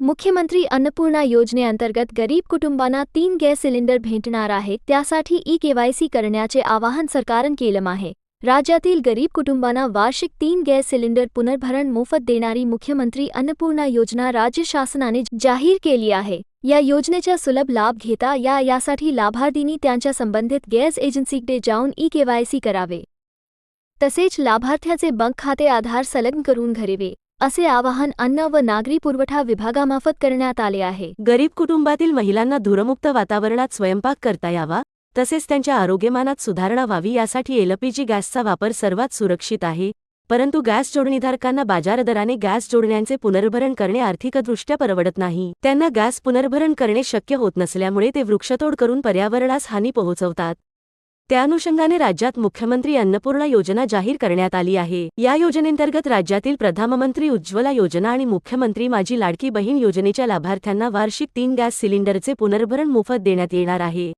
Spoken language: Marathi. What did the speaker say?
मुख्यमंत्री अन्नपूर्णा योजनेअंतर्गत गरीब कुटुंबांना 3 गॅस सिलेंडर भेटणार आहेत. त्यासाठी ई-केवायसी करण्याचे आवाहन सरकारनं केलं आहे. राज्यातील गरीब कुटुंबांना वार्षिक 3 गॅस सिलेंडर पुनर्भरण मोफत देणारी मुख्यमंत्री अन्नपूर्णा योजना राज्य शासनाने जाहीर केली आहे. या योजनेचा सुलभ लाभ घेता यासाठी लाभार्थींनी त्यांच्या संबंधित गॅस एजन्सीकडे जाऊन ई-केवायसी करावे. तसेच लाभार्थ्याचे बँक खाते आधार संलग्न करून घ्यावे, असे आवाहन अन्न व नागरी पुरवठा विभागामार्फत करण्यात आले आहे. गरीब कुटुंबातील महिलांना धूरमुक्त वातावरणात स्वयंपाक करता यावा, तसेच त्यांच्या आरोग्यमानात सुधारणा व्हावी यासाठी एलपीजी गॅसचा वापर सर्वात सुरक्षित आहे. परंतु गॅस जोडणीधारकांना बाजार दराने गॅस जोडण्यांचे पुनर्भरण करणे आर्थिकदृष्ट्या परवडत नाही. त्यांना गॅस पुनर्भरण करणे शक्य होत नसल्यामुळे ते वृक्षतोड करून पर्यावरणास हानी पोहोचवतात. त्या अनुषंगाने राज्यात मुख्यमंत्री अन्नपूर्णा योजना जाहीर करण्यात आली आहे. या योजनेंतर्गत राज्यातील प्रधानमंत्री उज्ज्वला योजना आणि मुख्यमंत्री माझी लाडकी बहीण योजनेच्या लाभार्थ्यांना वार्षिक 3 गॅस सिलेंडरचे पुनर्भरण मोफत देण्यात येणार आहे.